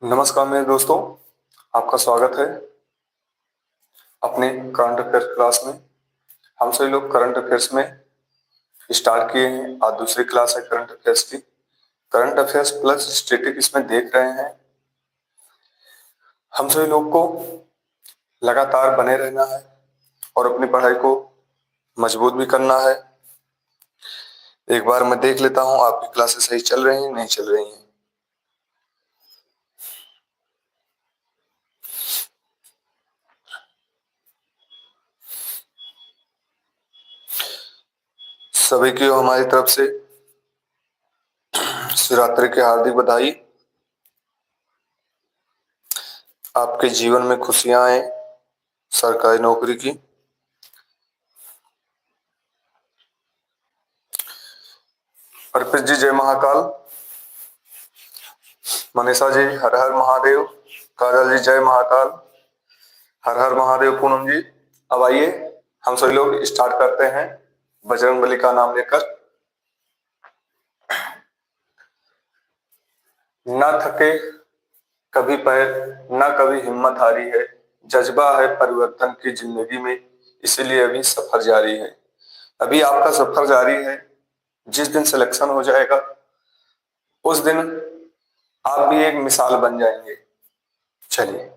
नमस्कार मेरे दोस्तों, आपका स्वागत है अपने करंट अफेयर्स क्लास में। हम सभी लोग करंट अफेयर्स में स्टार्ट किए हैं। आज दूसरी क्लास है करंट अफेयर्स की। करंट अफेयर्स प्लस स्टैटिक इसमें देख रहे हैं। हम सभी लोग को लगातार बने रहना है और अपनी पढ़ाई को मजबूत भी करना है। एक बार मैं देख लेता हूँ आपकी क्लासेस सही चल रही हैं नहीं चल रही हैं। सभी की हमारी तरफ से शिवरात्रि की हार्दिक बधाई। आपके जीवन में खुशियां आए, सरकारी नौकरी की। अर्पित जी जय महाकाल, मनीषा जी हर हर महादेव, काजल जी जय महाकाल, हर हर महादेव। पूनम जी, अब आइए हम सभी लोग स्टार्ट करते हैं बजरंगबली का नाम लेकर। न थके कभी पैर, न कभी हिम्मत हारी है, जज्बा है परिवर्तन की जिंदगी में, इसीलिए अभी सफर जारी है। अभी आपका सफर जारी है। जिस दिन सिलेक्शन हो जाएगा उस दिन आप भी एक मिसाल बन जाएंगे। चलिए,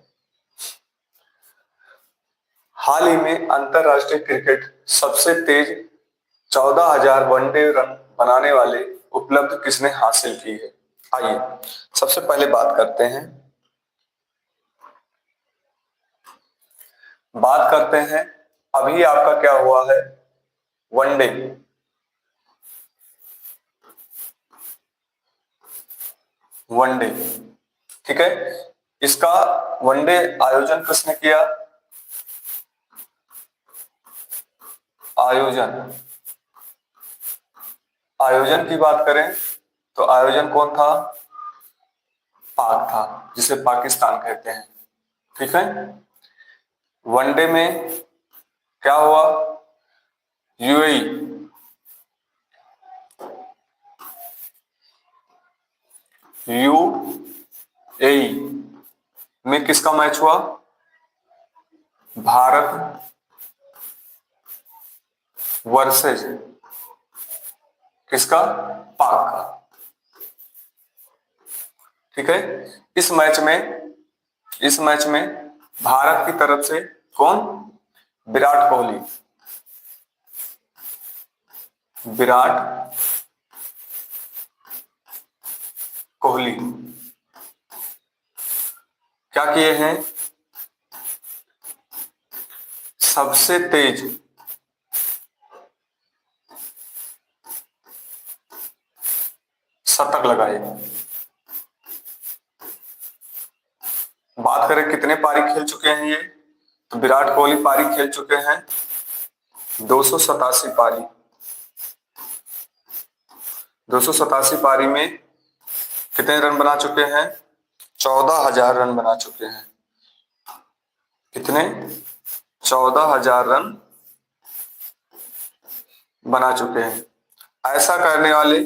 हाल ही में अंतरराष्ट्रीय क्रिकेट सबसे तेज 14,000 वनडे रन बनाने वाले उपलब्ध किसने हासिल की है? आइए सबसे पहले बात करते हैं अभी आपका क्या हुआ है वनडे। वनडे, ठीक है। इसका वनडे आयोजन किसने किया? आयोजन आयोजन की बात करें तो आयोजन कौन था? पाक था, जिसे पाकिस्तान कहते हैं। ठीक है। वनडे में क्या हुआ? यूएई यूएई में किसका मैच हुआ? भारत वर्सेस किसका? पाक का। ठीक है। इस मैच में भारत की तरफ से कौन? विराट कोहली। विराट कोहली क्या किए हैं? सबसे तेज शतक लगाए। बात करें कितने पारी खेल चुके हैं ये, तो विराट कोहली पारी खेल चुके हैं 287 पारी। 287 पारी में कितने रन बना चुके हैं? 14,000 रन बना चुके हैं। कितने? 14,000 रन बना चुके हैं। ऐसा करने वाले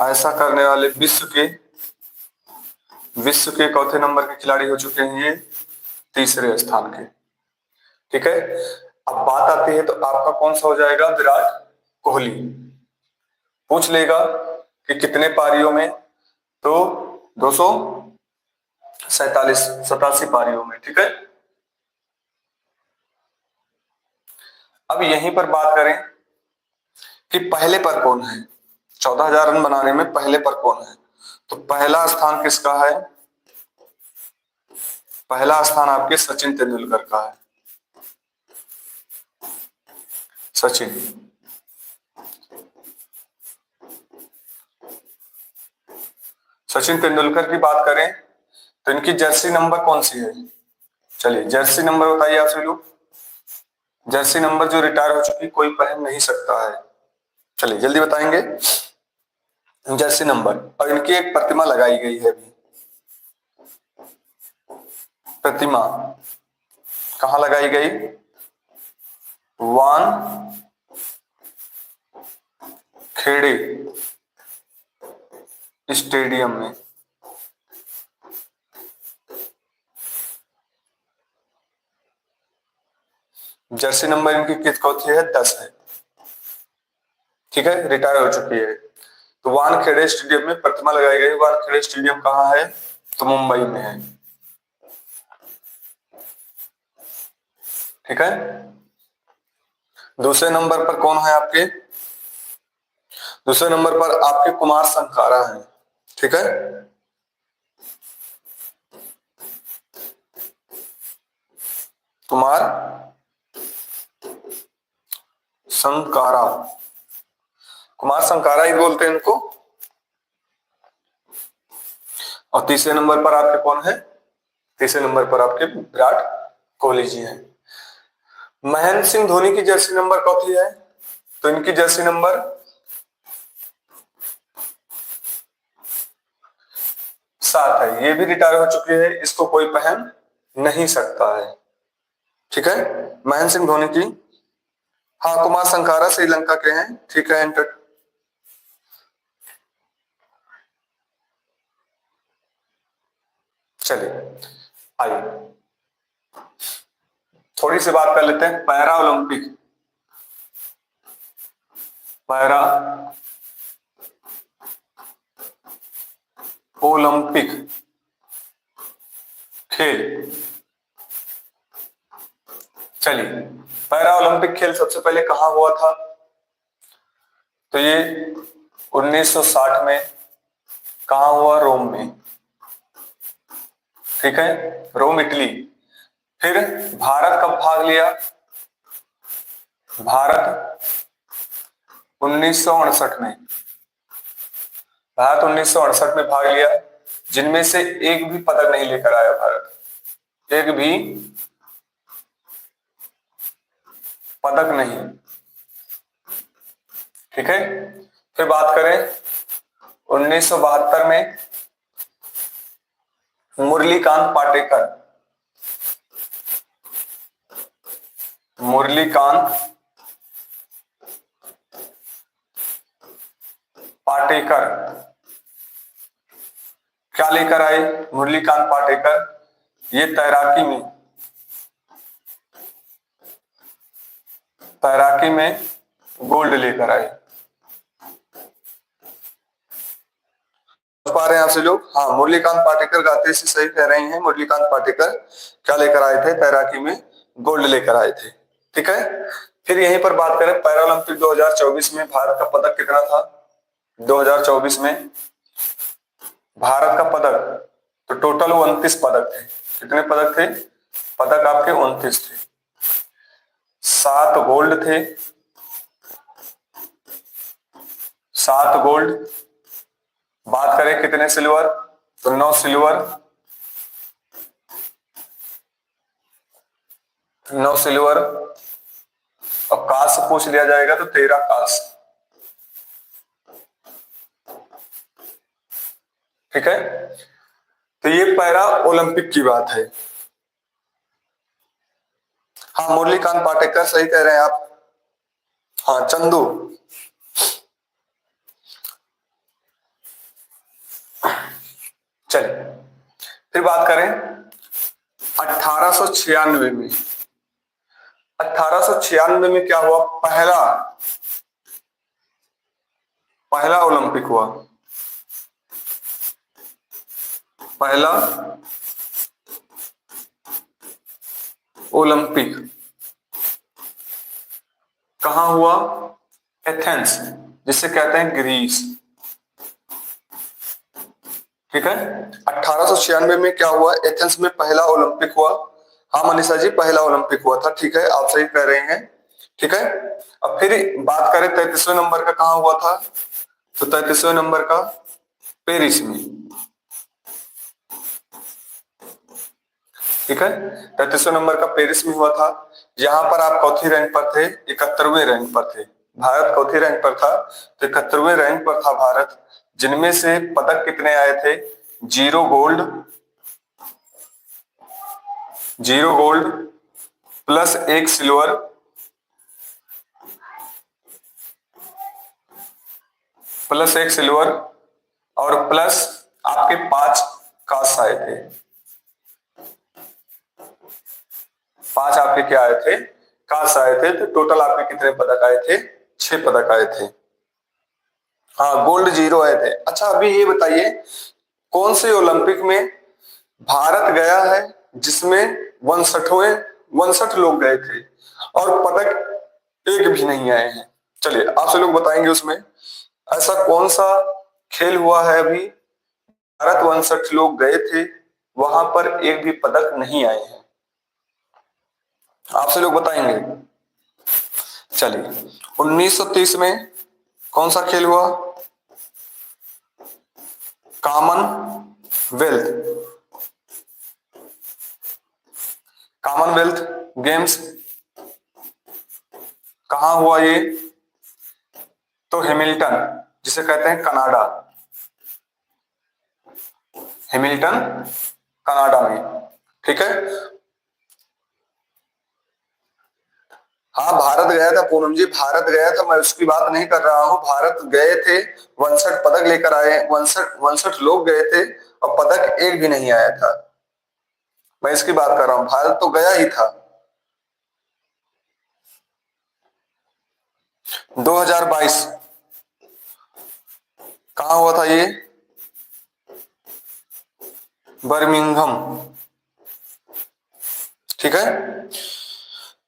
ऐसा करने वाले विश्व के चौथे नंबर के खिलाड़ी हो चुके हैं ये, तीसरे स्थान के। ठीक है। अब बात आती है तो आपका कौन सा हो जाएगा? विराट कोहली। पूछ लेगा कि कितने पारियों में, तो 287 पारियों में। ठीक है। अब यहीं पर बात करें कि पहले पर कौन है? 14,000 रन बनाने में पहले पर कौन है? तो पहला स्थान किसका है? पहला स्थान आपके सचिन तेंदुलकर का है। सचिन सचिन तेंदुलकर की बात करें तो इनकी जर्सी नंबर कौन सी है? चलिए जर्सी नंबर बताइए आप सभी लोग। जर्सी नंबर जो रिटायर हो चुकी कोई पहन नहीं सकता है। चलिए जल्दी बताएंगे। जर्सी नंबर, और इनकी एक प्रतिमा लगाई गई है अभी। प्रतिमा कहाँ लगाई गई? वान खेड़े स्टेडियम में। जर्सी नंबर इनकी किस कौन सी है? 10 है। ठीक है, रिटायर हो चुकी है। तो वानखेड़े स्टेडियम में प्रतिमा लगाई गई। वानखेड़े स्टेडियम कहाँ है? तो मुंबई में है। ठीक है। दूसरे नंबर पर कौन है आपके? दूसरे नंबर पर आपके कुमार संकारा हैं। ठीक है। कुमार संकारा, कुमार संकारा ही बोलते हैं इनको। और तीसरे नंबर पर आपके कौन है? तीसरे नंबर पर आपके विराट कोहली जी हैं। महेंद्र सिंह धोनी की जर्सी नंबर कौन सी है? तो इनकी जर्सी नंबर 7 है। ये भी रिटायर हो चुकी है, इसको कोई पहन नहीं सकता है। ठीक है, महेंद्र सिंह धोनी की। हाँ, कुमार संकारा श्रीलंका के हैं। ठीक है, एंटर। चलिए आइए थोड़ी सी बात कर लेते हैं पैरा ओलंपिक। पैरा ओलंपिक खेल। चलिए, पैरा ओलंपिक खेल सबसे पहले कहां हुआ था? तो ये 1960 में कहा हुआ? रोम में। ठीक है, रोम इटली। फिर भारत कब भाग लिया? भारत 1968 में। भारत 1968 में भाग लिया, जिनमें से एक भी पदक नहीं लेकर आया भारत। एक भी पदक नहीं। ठीक है। फिर बात करें 1972 में मुरलीकांत पाटेकर। मुरलीकांत पाटेकर क्या लेकर आए? मुरलीकांत पाटेकर ये तैराकी में गोल्ड लेकर आए। पा रहे हैं आपसे लोग? हाँ, मुरलीकांत पाटेकर गाते से सही कह रही हैं। मुरलीकांत पाटेकर क्या लेकर आए थे? तैराकी में गोल्ड लेकर आए थे। ठीक है। फिर यहीं पर बात करें पैरालंपिक 2024 में भारत का पदक कितना था? 2024 में भारत का पदक तो टोटल 29 पदक थे। कितने पदक थे? पदक आपके 29 थे। 7 गोल्ड थे, 7 गोल्ड। बात करें कितने सिल्वर? तो 9 सिल्वर, 9 सिल्वर। और कांस्य पूछ लिया जाएगा तो 13 कांस्य। ठीक है। तो ये पैरा ओलंपिक की बात है। हाँ, मुरलीकांत पाटेकर सही कह रहे हैं आप। हाँ, चंदू। चलिए फिर बात करें 1896 में। 1896 में क्या हुआ? पहला ओलंपिक हुआ। पहला ओलंपिक कहां हुआ? एथेंस, जिसे कहते हैं ग्रीस। ठीक है। 1896 में क्या हुआ? एथेंस में पहला ओलंपिक हुआ। हाँ मनीषा जी, पहला ओलंपिक हुआ था। ठीक है, आप सही कह रहे हैं। ठीक है। अब फिर बात करें 33वें नंबर का कहां हुआ था? तो 33वें नंबर का पेरिस में। ठीक है, 33वें नंबर का पेरिस में हुआ था। यहां पर आप चौथी रैंक पर थे, 71वें रैंक पर थे। भारत चौथी रैंक पर था, तो 71वें रैंक पर था भारत। जिनमें से पदक कितने आए थे? 0 gold, 0 gold plus 1 silver, plus 1 silver और प्लस आपके 5 कास्ट आए थे। 5 आपके क्या आए थे? कास्ट आए थे। तो टोटल आपके कितने पदक आए थे? 6 पदक आए थे। हाँ, गोल्ड 0 आए थे। अच्छा, अभी ये बताइए कौन से ओलंपिक में भारत गया है जिसमें 59 लोग गए थे और पदक एक भी नहीं आए हैं? चलिए आपसे लोग बताएंगे उसमें ऐसा कौन सा खेल हुआ है अभी भारत 59 लोग गए थे, वहां पर एक भी पदक नहीं आए हैं। आपसे लोग बताएंगे। चलिए 1930 में कौन सा खेल हुआ? कॉमनवेल्थ कॉमनवेल्थ गेम्स कहाँ हुआ ये? तो हैमिल्टन, जिसे कहते हैं कनाडा, हैमिल्टन कनाडा में। ठीक है। हाँ, भारत गया था पूनम जी, भारत गया था, मैं उसकी बात नहीं कर रहा हूँ। भारत गए थे, 62 पदक लेकर आए, 62 लोग गए थे और पदक एक भी नहीं आया था। मैं इसकी बात कर रहा हूँ, भारत तो गया ही था। 2022 कहाँ हुआ था ये? बर्मिंघम। ठीक है।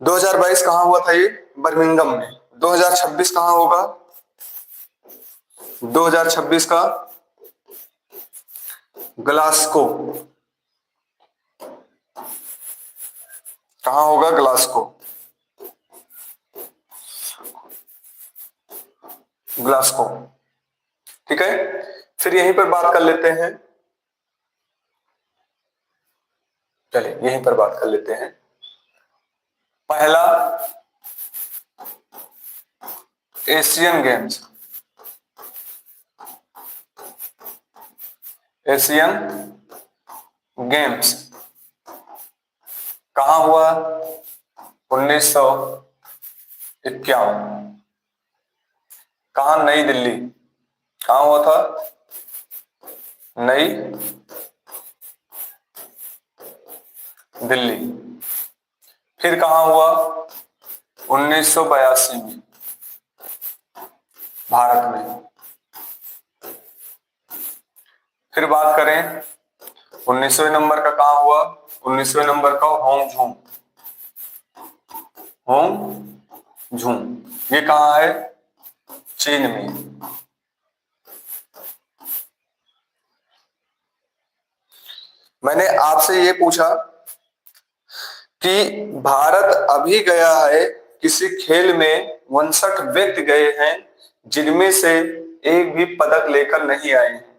2022 कहाँ हुआ था ये? बर्मिंघम में। 2026 कहाँ होगा? 2026 का ग्लासगो। कहाँ होगा? ग्लासगो। ग्लासगो। ठीक है। फिर यहीं पर बात कर लेते हैं। चलिए यहीं पर बात कर लेते हैं। पहला एशियन गेम्स, एशियन गेम्स कहाँ हुआ? 1951। कहाँ? नई दिल्ली। कहाँ हुआ था? नई दिल्ली। फिर कहाँ हुआ? 1982 में भारत में। फिर बात करें 19वें नंबर का कहाँ हुआ? 19वें नंबर का होंगझोंग, होंगझोंग। ये कहाँ है? चीन में। मैंने आपसे ये पूछा कि भारत अभी गया है किसी खेल में, 59 व्यक्ति गए हैं जिनमें से एक भी पदक लेकर नहीं आए हैं।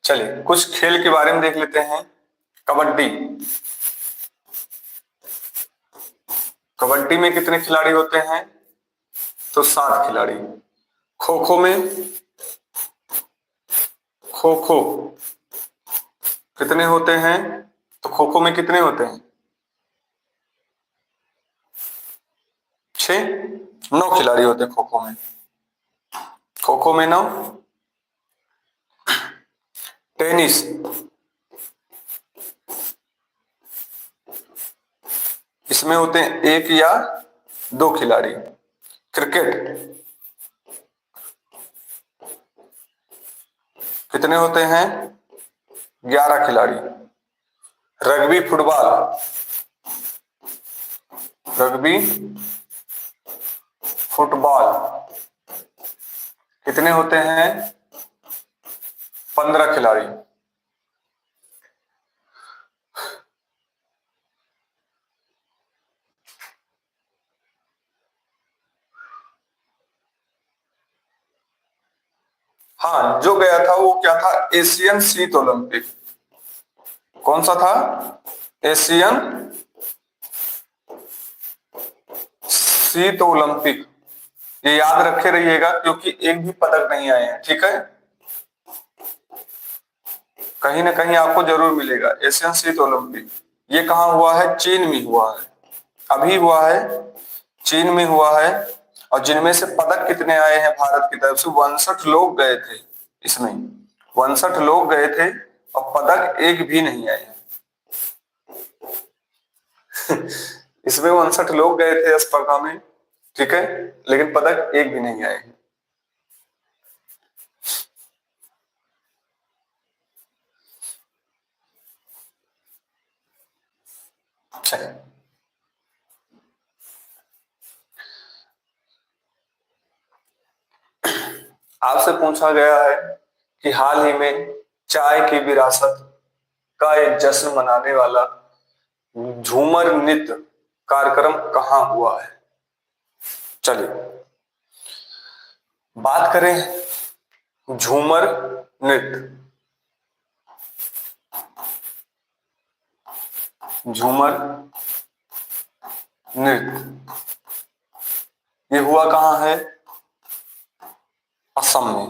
चलिए कुछ खेल के बारे में देख लेते हैं। कबड्डी। कबड्डी में कितने खिलाड़ी होते हैं? तो 7 खिलाड़ी। खो खो में, खो खो कितने होते हैं? तो खो खो में कितने होते हैं? 6। 9 खिलाड़ी होते हैं खो खो में। खो खो में 9। टेनिस, इसमें होते हैं 1 या 2 खिलाड़ी। क्रिकेट कितने होते हैं? 11 खिलाड़ी। रग्बी फुटबॉल, रग्बी फुटबॉल कितने होते हैं? 15 खिलाड़ी। हाँ, जो गया था वो क्या था? एशियन शीत ओलंपिक। कौन सा था? एशियन शीत ओलंपिक। ये याद रखे रहिएगा क्योंकि एक भी पदक नहीं आए हैं। ठीक है। कहीं ना कहीं आपको जरूर मिलेगा। एशियन शीत ओलंपिक ये कहाँ हुआ है? चीन में हुआ है, अभी हुआ है, चीन में हुआ है। और जिनमें से पदक कितने आए हैं भारत की तरफ से? 62 लोग गए थे इसमें, 62 लोग गए थे और पदक एक भी नहीं आए हैं। इसमें 62 लोग गए थे स्पर्धा में, ठीक है, लेकिन पदक एक भी नहीं आए हैं। चलिए, आपसे पूछा गया है कि हाल ही में चाय की विरासत का एक जश्न मनाने वाला झूमर नृत्य कार्यक्रम कहाँ हुआ है? चलिए बात करें झूमर नृत्य। झूमर नृत्य ये हुआ कहाँ है? असम में।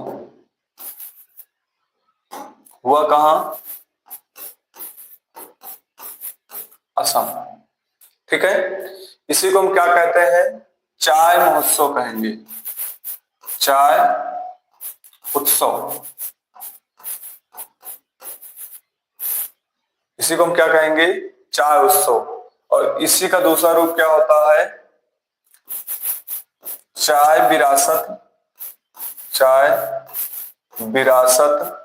हुआ कहाँ? असम, ठीक है। इसी को हम क्या कहते हैं? चाय महोत्सव कहेंगे, चाय उत्सव। इसी को हम क्या कहेंगे? चाय उत्सव। और इसी का दूसरा रूप क्या होता है? चाय विरासत, चाय विरासत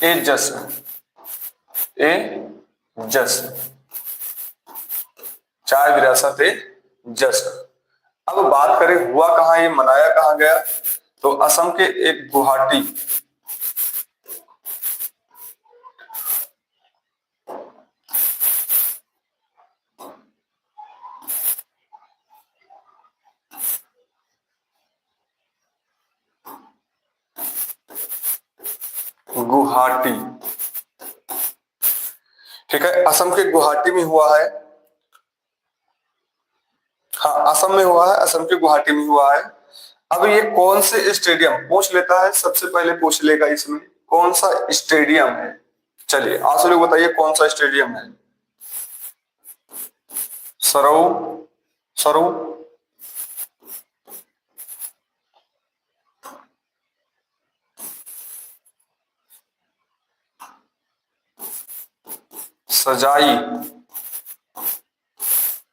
ए जश्न, ए जश्न, चाय विरासत ए जश्न। अब बात करें हुआ कहाँ, ये मनाया कहाँ गया? तो असम के एक गुवाहाटी, गुवाहाटी, ठीक है, असम के गुवाहाटी में हुआ है। हाँ, असम में हुआ है, असम के गुवाहाटी में हुआ है। अब ये कौन से स्टेडियम पूछ लेता है, सबसे पहले पूछ लेगा इसमें कौन सा स्टेडियम है। चलिए आप लोग बताइए कौन सा स्टेडियम है? सरऊ, सरऊ, सजाई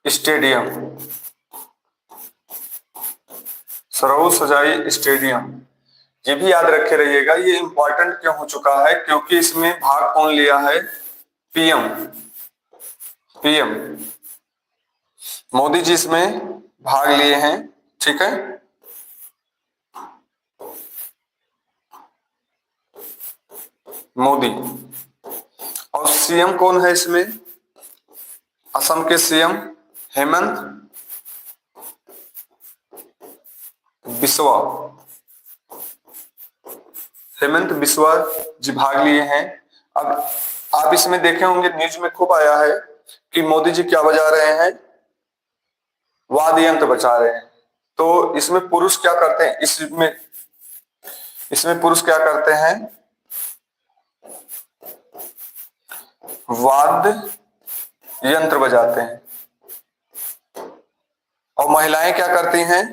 स्टेडियम, सरऊ सजाई स्टेडियम। ये भी याद रखे रहिएगा, ये इंपॉर्टेंट क्यों हो चुका है? क्योंकि इसमें भाग कौन लिया है? पीएम, पीएम मोदी जी इसमें भाग लिए हैं, ठीक है। मोदी। और सीएम कौन है इसमें? असम के सीएम हेमंत बिस्वा, हेमंत बिस्वा जी भाग लिए हैं। अब आप इसमें देखे होंगे न्यूज में खूब आया है कि मोदी जी क्या बजा रहे हैं? वाद्य यंत्र बजा रहे हैं। तो इसमें पुरुष क्या करते हैं? इसमें पुरुष क्या करते हैं? वाद्य यंत्र बजाते हैं। और महिलाएं क्या करती हैं?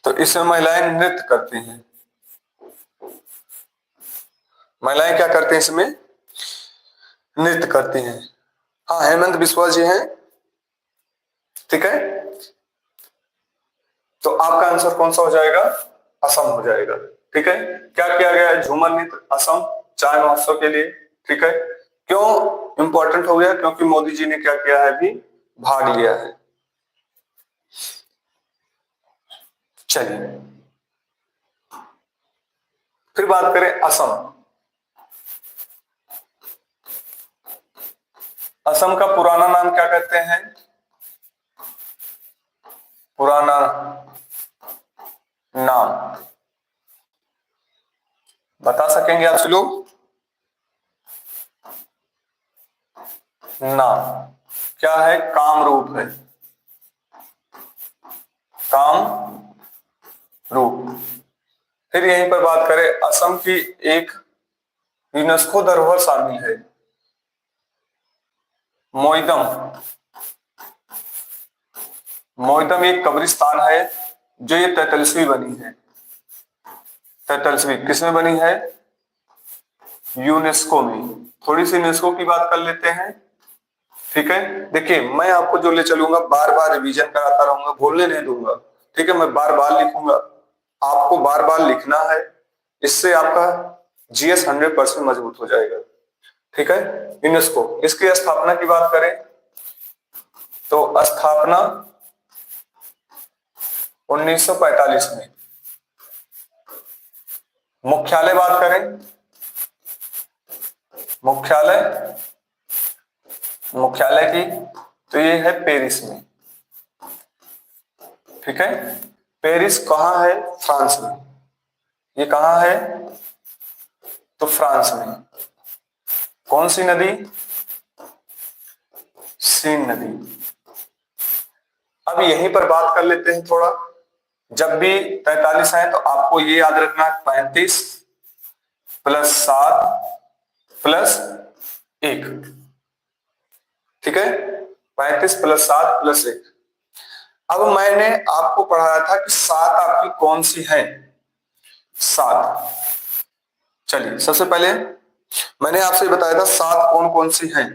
तो इसमें महिलाएं नृत्य करती हैं। महिलाएं क्या करती हैं? इसमें नृत्य करती हैं। हाँ, हेमंत बिस्वा जी हैं, ठीक है। तो आपका आंसर कौन सा हो जाएगा? असम हो जाएगा, ठीक है। क्या किया गया है? झूमर नृत्य असम चाय महोत्सव के लिए, ठीक है। क्यों इंपॉर्टेंट हो गया? क्योंकि मोदी जी ने क्या किया है? अभी भाग लिया है। चलिए फिर बात करें असम। असम का पुराना नाम क्या कहते हैं? पुराना नाम बता सकेंगे आप लोग? नाम क्या है? कामरूप है, कामरूप। फिर यहीं पर बात करें, असम की एक यूनेस्को धरोहर शामिल है, मोइदम। मोइदम एक कब्रिस्तान है जो ये 43वीं बनी है। 43वीं किसमें बनी है? यूनेस्को में। थोड़ी सी यूनेस्को की बात कर लेते हैं, ठीक है। देखिए, मैं आपको जो ले चलूंगा बार बार रिवीजन कराता रहूंगा, भूलने नहीं दूंगा, ठीक है। मैं बार बार लिखूंगा, आपको बार बार लिखना है, इससे आपका जीएस 100% मजबूत हो जाएगा, ठीक है। यूनेस्को, इसकी स्थापना की बात करें तो स्थापना 1945 में। मुख्यालय बात करें, मुख्यालय की तो ये है पेरिस में, ठीक है। पेरिस कहाँ है? फ्रांस में। ये कहाँ है? तो फ्रांस में। कौन सी नदी? सीन नदी। अब यहीं पर बात कर लेते हैं थोड़ा, जब भी 43 है तो आपको ये याद रखना 35 प्लस 7 प्लस 1, ठीक है। 35 प्लस 7 प्लस 1। अब मैंने आपको पढ़ाया था कि 7 आपकी कौन सी है? 7। चलिए, सबसे पहले मैंने आपसे बताया था 7 कौन कौन सी हैं,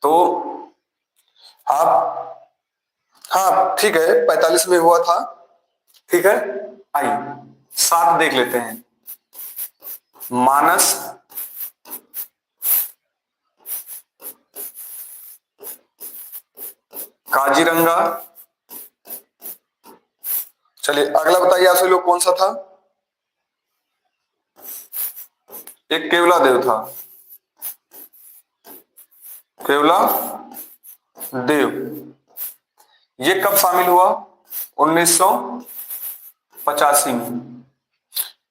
तो आप, हाँ ठीक है, 45 में हुआ था, ठीक है। आइए 7 देख लेते हैं। मानस, काजीरंगा। चलिए अगला बताइए आप सभी लोग, कौन सा था? एक केवला देव था, केवला देव। ये कब शामिल हुआ? 1985 में।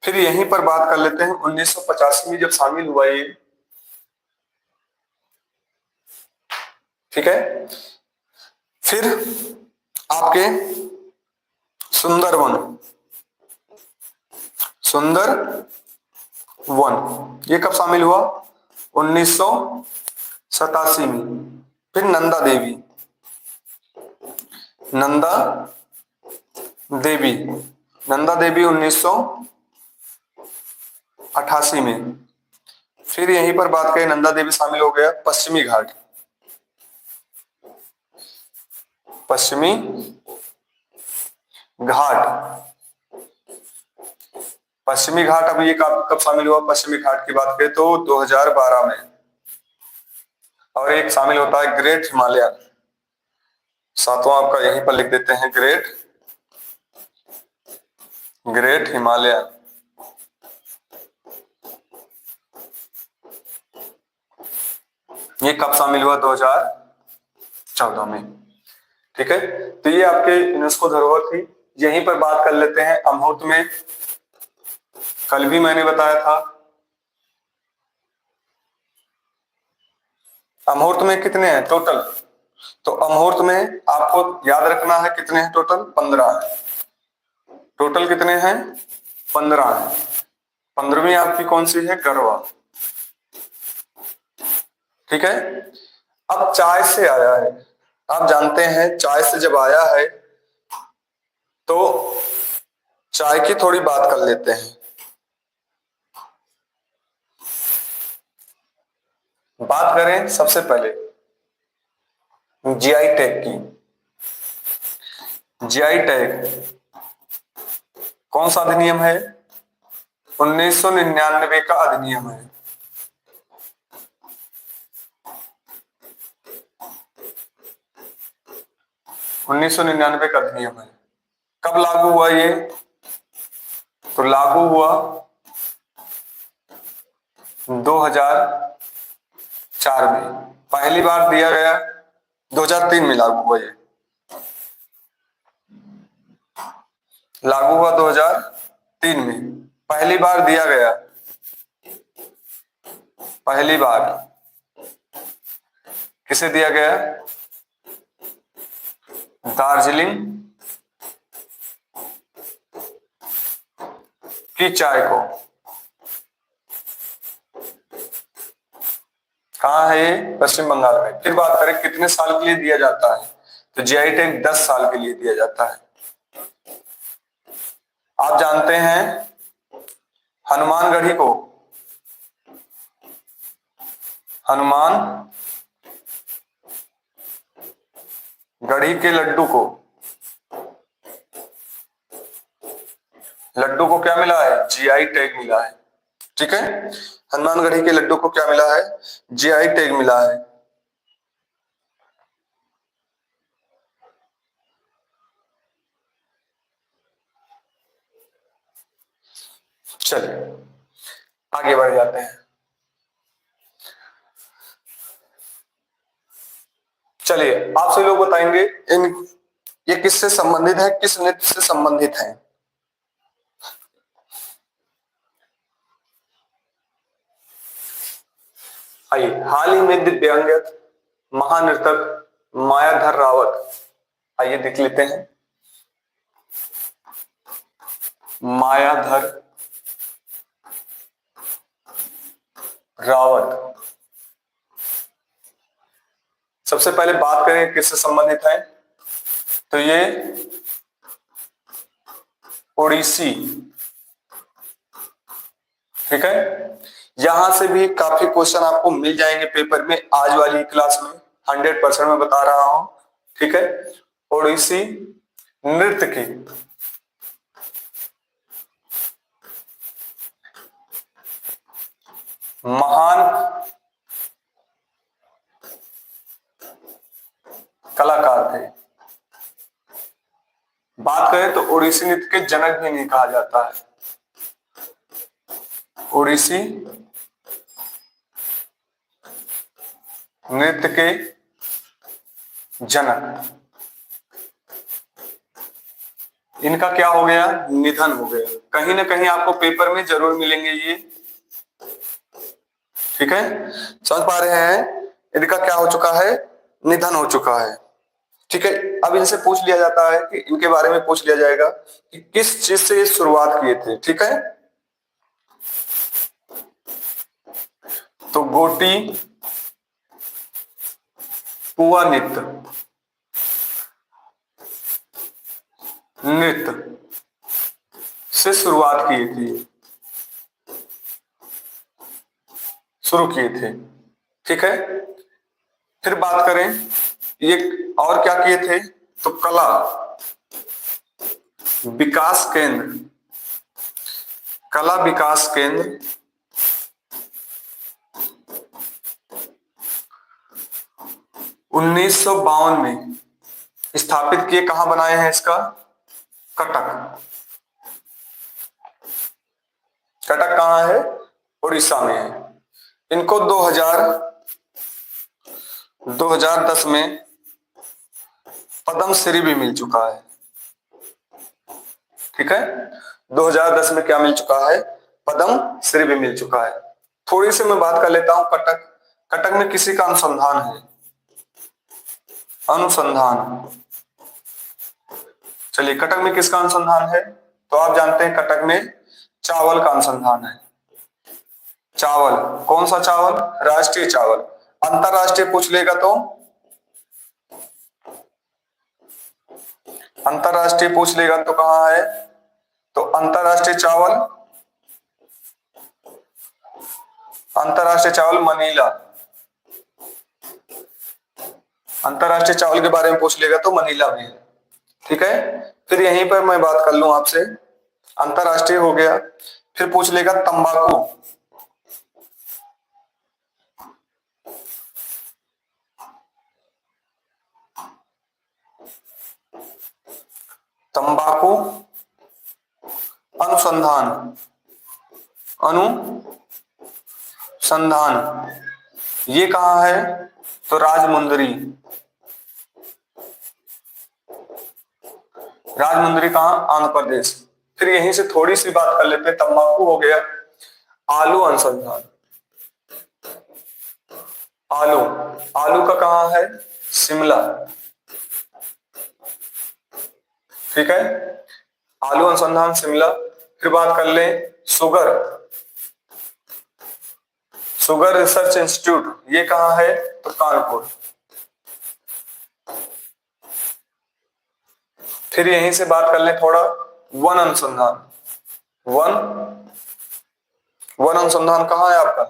फिर यहीं पर बात कर लेते हैं, 1985 में जब शामिल हुआ ये, ठीक है। फिर आपके सुंदरवन, ये कब शामिल हुआ? 1987 में। फिर नंदा देवी, नंदा देवी 1988 में। फिर यहीं पर बात करें, नंदा देवी शामिल हो गया। पश्चिमी घाट, पश्चिमी घाट अब ये कब शामिल हुआ? पश्चिमी घाट की बात करें तो 2012 में। और एक शामिल होता है ग्रेट हिमालयन, सातवां आपका यहीं पर लिख देते हैं, ग्रेट हिमालयन। ये कब शामिल हुआ? 2014 में, ठीक है। तो ये आपके यूनेस्को धरोहर थी। यहीं पर बात कर लेते हैं अमृत में। कल भी मैंने बताया था, अमृत में कितने हैं टोटल? तो अमृत में आपको याद रखना है कितने हैं टोटल? 15 है। टोटल कितने हैं? 15 है। 15वीं आपकी कौन सी है? गढ़वा, ठीक है। अब चाय से आया है, आप जानते हैं चाय से जब आया है तो चाय की थोड़ी बात कर लेते हैं। बात करें सबसे पहले जीआई टैग की। जीआई टैग कौन सा अधिनियम है? 1999 का अधिनियम है। 1999 का अधिनियम है। कब लागू हुआ ये? तो लागू हुआ 2004 में। पहली बार दिया गया 2003 में लागू हुआ, ये लागू हुआ 2003 में। पहली बार दिया गया, पहली बार किसे दिया गया? दार्जिलिंग की चाय को। कहाँ है ये? पश्चिम बंगाल में। फिर बात करें कितने साल के लिए दिया जाता है, तो जीआई टैग 10 साल के लिए दिया जाता है। आप जानते हैं हनुमानगढ़ी को, हनुमान गढ़ी के लड्डू को क्या मिला है? जीआई टैग मिला है। ठीक है, हनुमानगढ़ी के लड्डू को क्या मिला है? जीआई टैग मिला है। चलिए आगे बढ़ जाते हैं। चलिए आप सभी लोग बताएंगे ये किससे संबंधित है, किस नृत्य से संबंधित है? आइए, हाल ही में दिव्यांग महानर्तक मायाधर रावत, आइए देख लेते हैं। मायाधर रावत, सबसे पहले बात करें किससे संबंधित है, तो ये ओडिसी। ठीक है, यहां से भी काफी क्वेश्चन आपको मिल जाएंगे पेपर में आज वाली क्लास में, 100% मैं बता रहा हूं। ठीक है, ओडिसी नृत्य की महान कलाकार थे। बात करें तो ओडिसी नृत्य के जनक भी नहीं कहा जाता है, ओडिसी नृत्य के जनक, इनका क्या हो गया? निधन हो गया। कहीं ना कहीं आपको पेपर में जरूर मिलेंगे ये। ठीक है, समझ पा रहे हैं? इनका क्या हो चुका है? निधन हो चुका है। ठीक है, अब इनसे पूछ लिया जाता है कि इनके बारे में पूछ लिया जाएगा कि किस चीज से ये शुरुआत किए थे। ठीक है, तो गोटी पुआ नृत्य से शुरुआत की थी, शुरू किए थे। ठीक है, फिर बात करें ये और क्या किए थे, तो कला विकास केंद्र, कला विकास केंद्र 1952 में स्थापित किए। कहां बनाए हैं इसका? कटक। कटक कहां है? उड़ीसा में है। इनको 2010 में पद्मश्री भी मिल चुका है। ठीक है, 2010 में क्या मिल चुका है? पद्मश्री भी मिल चुका है। थोड़ी सी मैं बात कर लेता हूं कटक। कटक में किसी का अनुसंधान है, अनुसंधान। चलिए, कटक में किसका अनुसंधान है? तो आप जानते हैं कटक में चावल का अनुसंधान है। चावल, कौन सा चावल? राष्ट्रीय चावल। अंतरराष्ट्रीय पूछ लेगा तो, अंतरराष्ट्रीय पूछ लेगा तो कहां है? तो अंतरराष्ट्रीय चावल, अंतरराष्ट्रीय चावल मनीला। अंतरराष्ट्रीय चावल के बारे में पूछ लेगा तो मनीला में है। ठीक है, फिर यहीं पर मैं बात कर लूं आपसे, अंतरराष्ट्रीय हो गया, फिर पूछ लेगा तंबाकू। तंबाकू अनुसंधान, अनुसंधान ये कहां है? तो राजमुंदरी। राजमुंदरी कहां? आंध्र प्रदेश। फिर यहीं से थोड़ी सी बात कर लेते हैं, तंबाकू हो गया। आलू अनुसंधान, आलू, आलू का कहां है? शिमला। ठीक है, आलू अनुसंधान शिमला। फिर बात कर लें शुगर शुगर रिसर्च इंस्टीट्यूट, ये कहाँ है? तो कानपुर। फिर यहीं से बात कर लें थोड़ा, वन अनुसंधान। वन वन अनुसंधान कहाँ है आपका?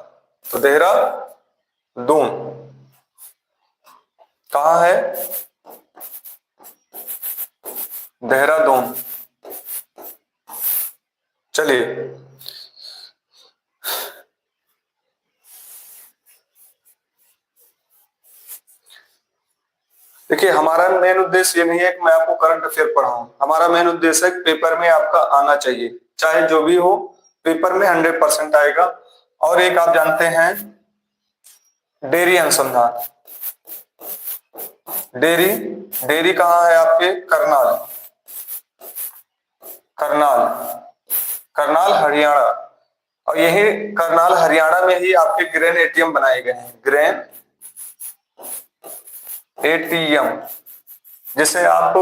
तो देहरादून। कहाँ है? देहरादून। चलिए, देखिए हमारा मेन उद्देश्य ये नहीं है कि मैं आपको करंट अफेयर पढ़ाऊं, हमारा मेन उद्देश्य है कि पेपर में आपका आना चाहिए, चाहे जो भी हो पेपर में 100% आएगा। और एक आप जानते हैं डेयरी अनुसंधान। डेयरी डेयरी कहाँ है आपके? करनाल। करनाल करनाल हरियाणा। और यही करनाल हरियाणा में ही आपके ग्रेन एटीएम बनाए गए हैं। ग्रेन एटीएम, जैसे आप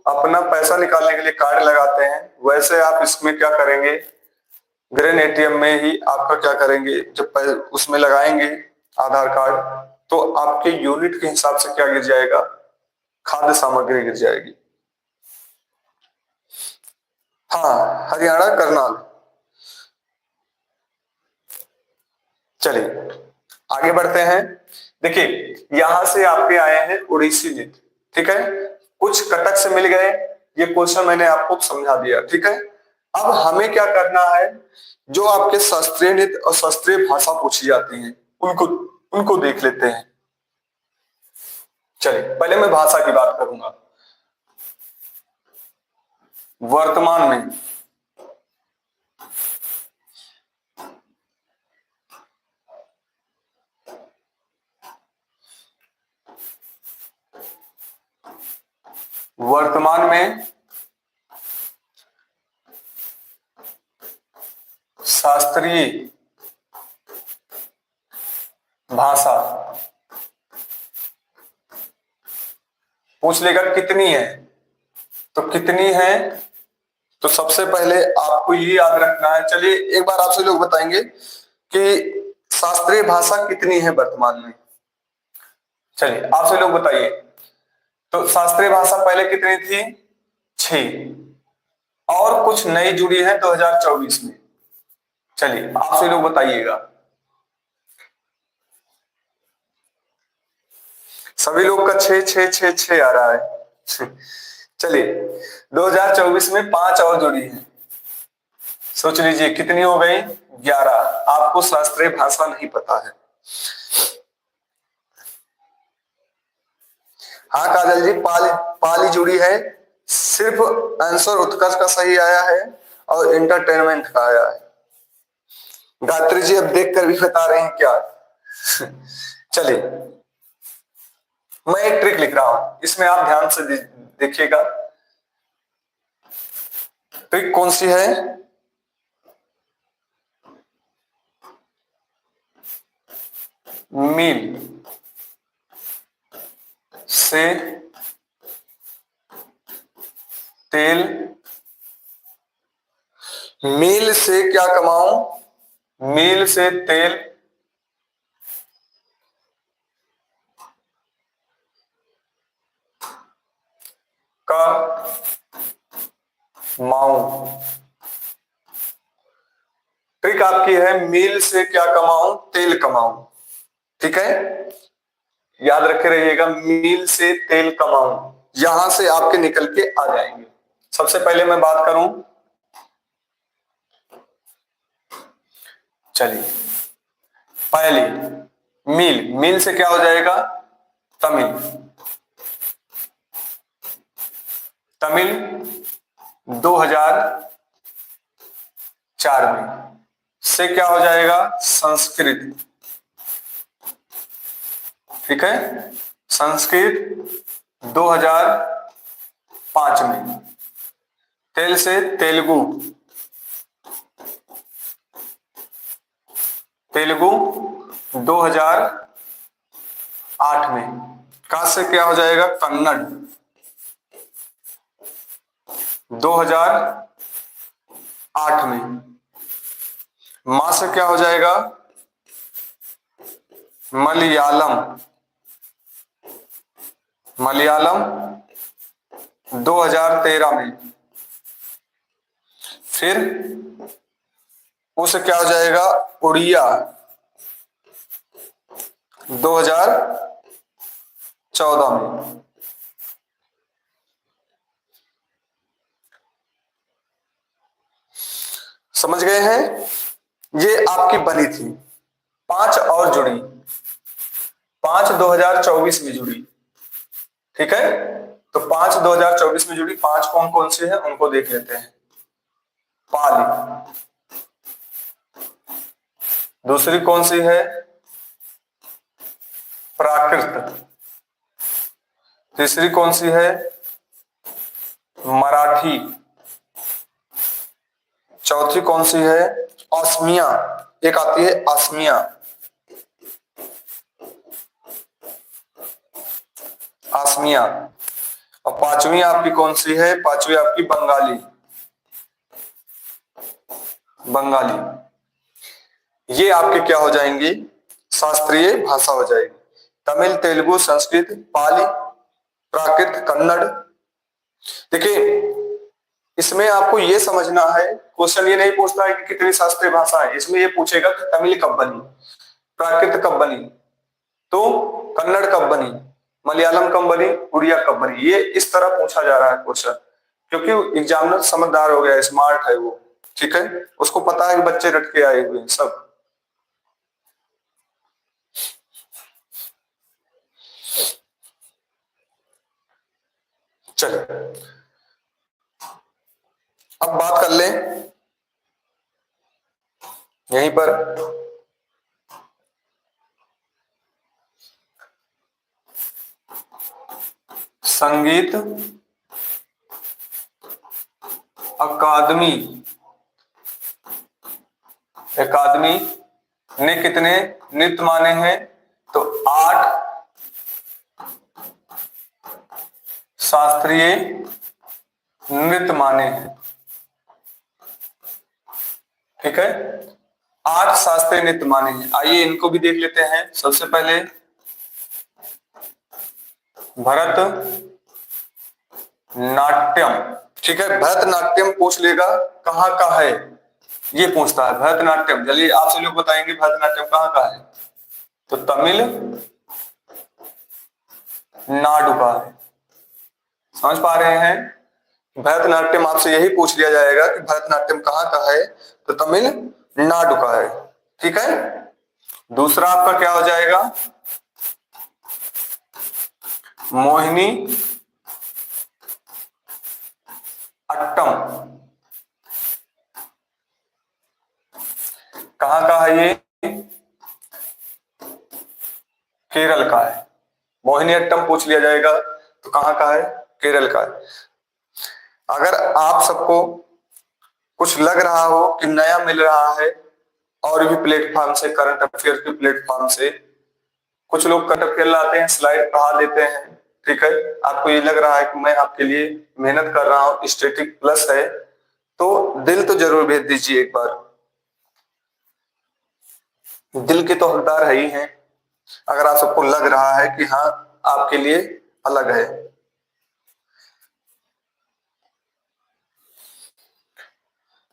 अपना पैसा निकालने के लिए कार्ड लगाते हैं, वैसे आप इसमें क्या करेंगे, ग्रेन एटीएम में ही आपका क्या करेंगे, जब उसमें लगाएंगे आधार कार्ड, तो आपके यूनिट के हिसाब से क्या गिर जाएगा? खाद्य सामग्री गिर जाएगी। हाँ, हरियाणा करनाल। चलिए आगे बढ़ते हैं। देखिए यहां से आपके आए हैं उड़ीसी नृत्य, ठीक है, कुछ कटक से मिल गए, ये क्वेश्चन मैंने आपको समझा दिया, ठीक है। अब हमें क्या करना है, जो आपके शास्त्रीय नृत्य और शास्त्रीय भाषा पूछी जाती है उनको उनको देख लेते हैं। चलिए पहले मैं भाषा की बात करूंगा। वर्तमान में वर्तमान में शास्त्रीय भाषा पूछ लेगा कितनी है, तो कितनी है, तो सबसे पहले आपको ये याद रखना है। चलिए एक बार आपसे लोग बताएंगे कि शास्त्रीय भाषा कितनी है वर्तमान में। चलिए आपसे लोग बताइए, तो शास्त्रीय भाषा पहले कितनी थी? 6, और कुछ नई जुड़ी है 2024 में। चलिए आपसे लोग बताइएगा। सभी लोग का 6 आ रहा है। चलिए 2024 में 5 और जुड़ी है, सोच लीजिए कितनी हो गई? 11। आपको शास्त्रीय भाषा नहीं पता है। हाँ काजल जी, पाली पाली जुड़ी है, सिर्फ आंसर उत्कर्ष का सही आया है और एंटरटेनमेंट का आया है। गायत्री जी अब देख कर भी बता रहे हैं क्या? चलिए मैं एक ट्रिक लिख रहा हूं, इसमें आप ध्यान से देखिएगा। ट्रिक कौन सी है? मील से तेल, मील से क्या कमाऊं? मील से तेल का माऊं। ट्रिक आपकी है, मील से क्या कमाऊं? तेल कमाऊं, ठीक है, याद रखे रहिएगा, मील से तेल कमाऊं, यहां से आपके निकल के आ जाएंगे। सबसे पहले मैं बात करूं, चलिए पहली मील, मील से क्या हो जाएगा? तमिल। तमिल 2004 में से क्या हो जाएगा? संस्कृत, ठीक है, संस्कृत 2005 में। तेल से तेलुगु, तेलुगु 2008 में। का से क्या हो जाएगा? कन्नड़ 2008 में। मां से क्या हो जाएगा? मलयालम। मलयालम 2013 में। फिर उसे क्या हो जाएगा? उड़िया 2014 में। समझ गए हैं? ये आपकी बनी थी। 5 और जुड़ी, 5 2024 में जुड़ी। ठीक है, तो 5 2024 में जुड़ी 5 कौन कौन सी है उनको देख लेते हैं। पाली, दूसरी कौन सी है? प्राकृत, तीसरी कौन सी है? मराठी, चौथी कौन सी है? असमिया, एक आती है असमिया, असमिया। और पांचवी आपकी कौन सी है? पांचवी आपकी बंगाली, बंगाली। ये आपके क्या हो जाएंगी? शास्त्रीय भाषा हो जाएगी। तमिल, तेलुगु, संस्कृत, पाली, प्राकृत, कन्नड़। देखिए, इसमें आपको ये समझना है, क्वेश्चन ये नहीं पूछता है कि कितनी शास्त्रीय भाषा है, इसमें ये पूछेगा कि तमिल कब बनी, प्राकृत कब बनी, तो कन्नड़ कब बनी, मलयालम कब बनी, उड़िया कब बनी। ये इस तरह पूछा जा रहा है क्वेश्चन, क्योंकि एग्जामिनर समझदार हो गया, स्मार्ट है वो। ठीक है, उसको पता है कि बच्चे रट के आए हुए हैं सब। चलिए, अब बात कर लें यहीं पर। संगीत अकादमी, अकादमी ने कितने नृत्य माने हैं? तो 8 शास्त्रीय नृत्य माने हैं। ठीक है, 8 शास्त्रीय नृत्य माने हैं। आइए इनको भी देख लेते हैं। सबसे पहले भरत नाट्यम। ठीक है, भरतनाट्यम पूछ लेगा कहाँ का है, ये पूछता है भरतनाट्यम। चलिए आपसे लोग बताएंगे भरतनाट्यम कहाँ का है, तो तमिल नाडु का है। समझ पा रहे हैं? भरतनाट्यम आपसे यही पूछ लिया जाएगा कि भरतनाट्यम कहाँ का है, तो तमिल नाडु का है। ठीक है, दूसरा आपका क्या हो जाएगा? मोहिनी अट्टम। कहाँ का है ये? केरल का है। मोहिनी अट्टम पूछ लिया जाएगा तो कहाँ का है? केरल का है। अगर आप सबको कुछ लग रहा हो कि नया मिल रहा है और भी प्लेटफॉर्म से, करंट अफेयर के प्लेटफॉर्म से, कुछ लोग करंट अफेयर लाते हैं, स्लाइड पढ़ा देते हैं। ठीक है, आपको ये लग रहा है कि मैं आपके लिए मेहनत कर रहा हूं, स्टैटिक प्लस है, तो दिल तो जरूर भेज दीजिए एक बार। दिल के तो हकदार है ही हैं। अगर आप सबको लग रहा है कि हाँ आपके लिए अलग है।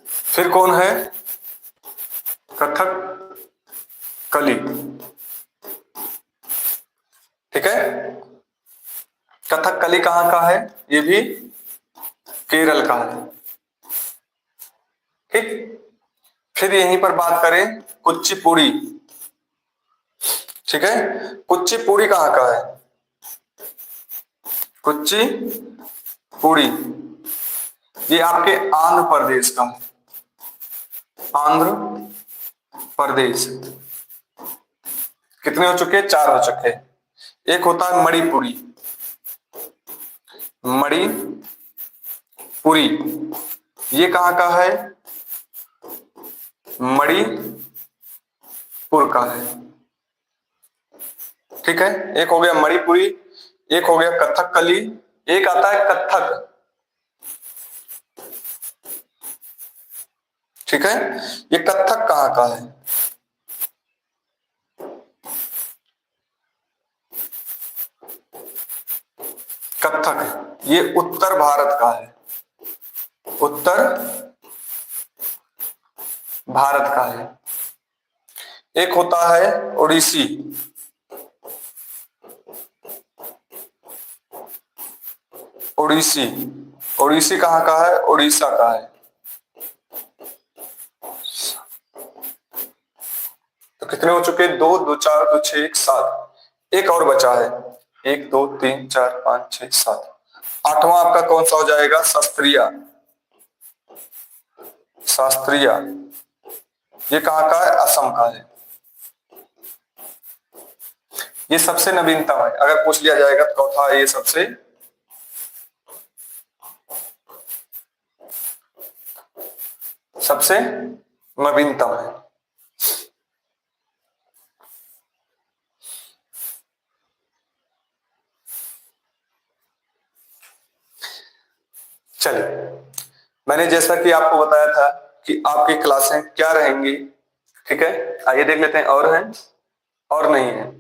फिर कौन है? कथक कली। ठीक है, कथक कली कहाँ का है? ये भी केरल का है। ठीक, फिर यहीं पर बात करें कुचिपुड़ी। ठीक है, कुचिपुड़ी कहाँ का है? कुचिपुड़ी ये आपके आंध्र प्रदेश का है। आंध्र प्रदेश। कितने हो चुके? 4 हो चुके। एक होता है मणिपुरी, मणिपुरी ये कहाँ का है? मणिपुर का है। ठीक है, एक हो गया मणिपुरी, एक हो गया कथकली, एक आता है कथक। ठीक है। ये कथक कहाँ का है? कथक ये उत्तर भारत का है, उत्तर भारत का है। एक होता है ओडिसी, ओडिसी, ओडिसी कहाँ का है? उड़ीसा का है। तो कितने हो चुके? दो, दो चार, दो छह, एक सात। एक और बचा है, एक दो तीन चार पाँच छह सात। आठवां आपका कौन सा हो जाएगा? शास्त्रीय, शास्त्रीय। ये कहाँ का है? असम का है। ये सबसे नवीनतम है, अगर पूछ लिया जाएगा तो चौथा है ये सबसे सबसे नवीनतम है। चलिए, मैंने जैसा कि आपको बताया था कि आपकी क्लासें क्या रहेंगी, ठीक है। आइए देख लेते हैं और हैं और नहीं है।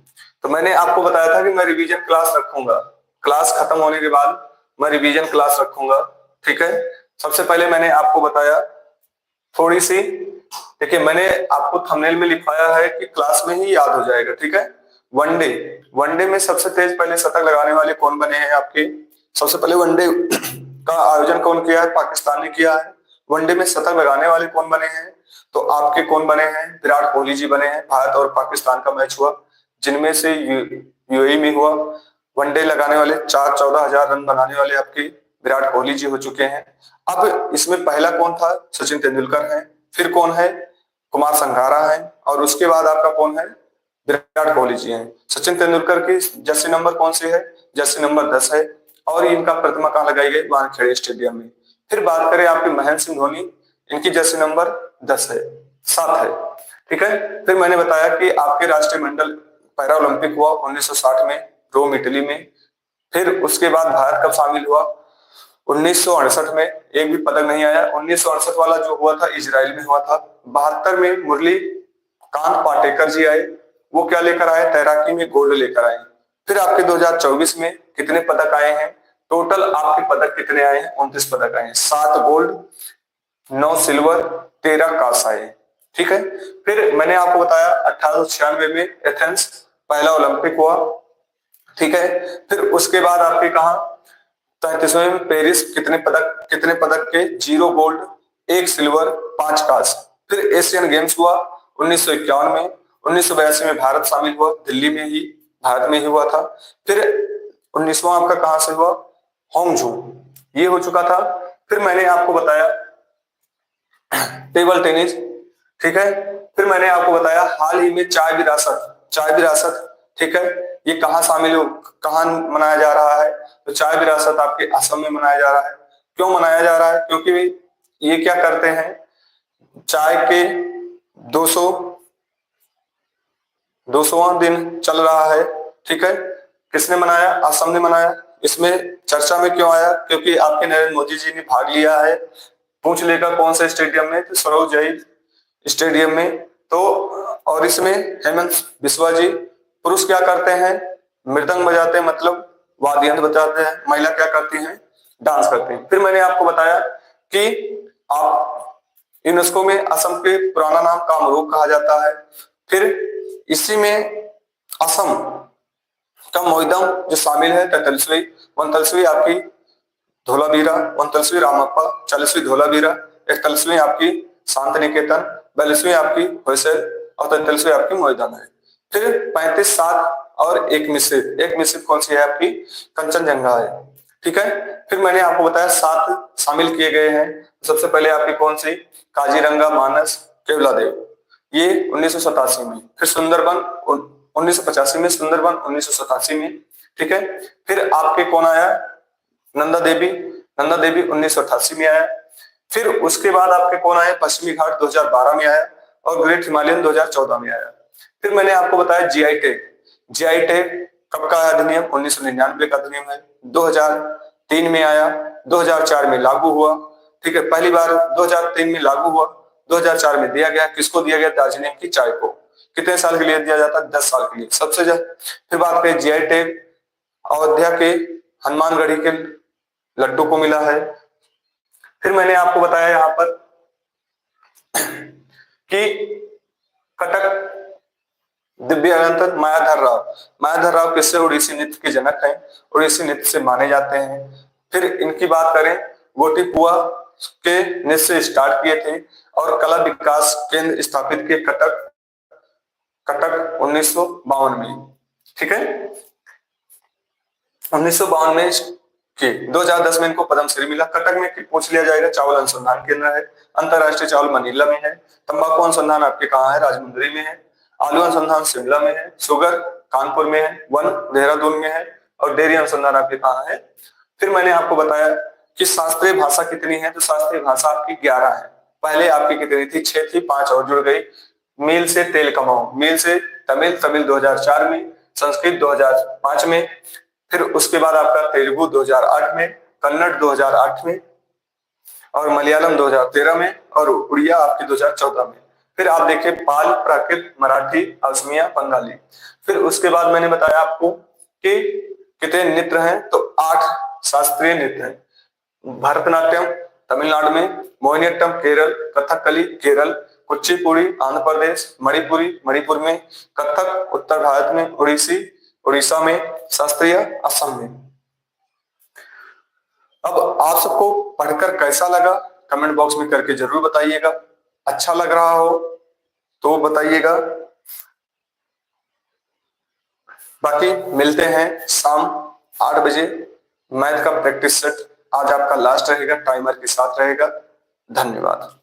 तो मैंने आपको बताया था कि मैं रिवीजन क्लास रखूंगा, क्लास खत्म होने के बाद मैं रिवीजन क्लास रखूंगा, ठीक है। सबसे पहले मैंने आपको बताया थोड़ी सी, देखिए मैंने आपको थंबनेल में लिखवाया है कि क्लास में ही याद हो जाएगा, ठीक है। वनडे, वनडे में सबसे तेज पहले शतक लगाने वाले कौन बने हैं आपके? सबसे पहले वनडे का आयोजन कौन किया है? पाकिस्तान ने किया है। वनडे में शतक लगाने वाले कौन बने हैं? तो आपके कौन बने हैं? विराट कोहली जी बने हैं। भारत और पाकिस्तान का मैच हुआ, जिनमें से यूएई में हुआ। वनडे लगाने वाले 14,000 रन बनाने वाले आपके विराट कोहली जी हो चुके हैं। अब इसमें पहला कौन था? सचिन तेंदुलकर है। फिर कौन है? कुमार संगाकारा है। और उसके बाद आपका कौन है? विराट कोहली जी हैं। सचिन तेंदुलकर की जर्सी नंबर कौन सी है? जर्सी नंबर 10 है। और इनका प्रतिमा कहाँ लगाई गई? वानखेड़े स्टेडियम में। फिर बात करें आपके महेंद्र सिंह धोनी, इनकी जर्सी नंबर 10 है, 7 है, ठीक है। फिर मैंने बताया कि आपके राष्ट्रीय मंडल पैरा ओलंपिक हुआ 1960 में, रोम इटली में। फिर उसके बाद भारत कब शामिल हुआ? 1968 में, एक भी पदक नहीं आया। 1968 वाला जो हुआ था इजराइल में हुआ था। 72 में मुरली कांत पाटेकर जी आए, वो क्या लेकर आए? तैराकी में गोल्ड लेकर आए। फिर आपके 2024 में कितने पदक आए हैं? टोटल आपके पदक कितने आए हैं? 29 पदक आए हैं। 7 गोल्ड, 9 सिल्वर, 13 कांस्य आए, ठीक है। फिर मैंने आपको बताया 1896 में एथेंस पहला ओलंपिक हुआ, ठीक है। फिर उसके बाद आपके कहा 33वें में पेरिस, कितने पदक के? 0 गोल्ड, 1 सिल्वर, 5 कांस्य। फिर एशियन गेम्स हुआ 1951 में। 1982 में भारत शामिल हुआ, दिल्ली में ही, भारत में ही हुआ था। फिर 19वां आपका कहां से हुआ? होंगझू, ये हो चुका था। फिर मैंने आपको बताया टेबल टेनिस, ठीक है। फिर मैंने आपको बताया हाल ही में चाय विरासत, चाय विरासत, ठीक है। ये कहाँ शामिल हो, कहाँ मनाया जा रहा है? तो चाय विरासत आपके असम में मनाया जा रहा है। क्यों मनाया जा रहा है? क्योंकि ये क्या करते हैं, चाय के 200 200वां दिन चल रहा है, ठीक है। किसने मनाया? असम ने मनाया। इसमें चर्चा में क्यों आया? क्योंकि आपके नरेंद्र मोदी जी ने भाग लिया है। पूछ लेगा कौन से स्टेडियम में? तो सरोज जई स्टेडियम में। तो और इसमें हेमंत बिस्वा जी, पुरुष क्या करते हैं? मृदंग बजाते हैं, मतलब वाद्य यंत्र बजाते हैं। महिला क्या करती हैं? डांस करते हैं। फिर मैंने आपको बताया कि आप यूनेस्को में असम के पुराना नाम कामरूप कहा जाता है। फिर इसी में असम का मोइदम जो शामिल है, 43वीं 39वीं आपकी धोलावीरा, 39वीं रामप्पा, 40वीं धोलावीरा, 41वीं आपकी शांति निकेतन, 42वीं आपकी होयसर और 43वीं आपकी मोइदम है। फिर 35, 7 और एक मिश्रित, एक मिश्रित कौन सी है आपकी? कंचनजंगा है, ठीक है। फिर मैंने आपको बताया 7 शामिल किए गए हैं। सबसे पहले आपकी कौन सी? काजीरंगा, मानस, केवलादेव, ये 1987 में। फिर सुंदरबन 1985 में, सुंदरबन 1987 में, ठीक है। फिर आपके कौन आया? नंदा देवी, नंदा देवी 1988 में आया। फिर उसके बाद आपके कौन आए? पश्चिमी घाट 2012 में आया और ग्रेट हिमालयन 2014 में आया। फिर मैंने आपको बताया जीआई टैग, जीआई टैग कब का अधिनियम? 1999 का अधिनियम है। 2003 में आया, 2004 में लागू हुआ, ठीक है। पहली बार 2003 में लागू हुआ 2004 में दिया गया। किसको दिया गया? दार्जिलिंग की चाय को। कितने साल के लिए दिया जाता है? 10 साल के लिए। सबसे ज्यादा। फिर बात करें जीआई टैग, अयोध्या के हनुमानगढ़ी के लड्डू को मिला है। फिर मैंने आपको बताया यहाँ पर कि कटक दिव्यांतन मायाधर राव किससे? उड़ीसी नृत्य के जनक हैं, उड़ीसी नृत्य से माने जाते हैं। फिर इनकी बात करें, गोटीपुआ के नृत्य से स्टार्ट किए थे और कला विकास केंद्र स्थापित किए कटक 1952 में। ठीक है, 1952 में कि 2010 में इनको पद्मश्री मिला। कटक में पूछ लिया जाएगा, चावल अनुसंधान केंद्र है। अंतरराष्ट्रीय चावल मनीला में है। तंबाकू अनुसंधान आपके कहाँ है? राजमुंदरी में है। आलू अनुसंधान शिमला में है। शुगर कानपुर में है। वन देहरादून में है। और डेयरी अनुसंधान आपके कहाँ है? फिर मैंने आपको बताया कि शास्त्रीय भाषा कितनी है, तो शास्त्रीय भाषा आपकी 11 है। पहले आपकी कितनी थी? 6 थी, 5 और जुड़ गई। मील से तेल कमाओ, मील से तमिल 2004 में, संस्कृत 2005 में, फिर उसके बाद आपका तेलुगु 2008 में, कन्नड़ 2008 में, और मलयालम 2013 में, और उड़िया आपकी 2014 में। फिर आप देखिए पाल, प्राकृत, मराठी, असमिया, बंगाली। फिर उसके बाद मैंने बताया आपको कि कितने नृत्य हैं, तो 8 शास्त्रीय नृत्य हैं। भरतनाट्यम तमिलनाडु में, मोहिनीअट्टम केरल, कथकली केरल, कुचिपुड़ी आंध्र प्रदेश, मणिपुरी मणिपुर में, कथक उत्तर भारत में, ओडिसी उड़ीसा में, शास्त्रीय असम में। अब आप सबको पढ़कर कैसा लगा कमेंट बॉक्स में करके जरूर बताइएगा। अच्छा लग रहा हो तो बताइएगा। बाकी मिलते हैं शाम 8 बजे। मैथ का प्रैक्टिस सेट आज आपका लास्ट रहेगा, टाइमर के साथ रहेगा। धन्यवाद।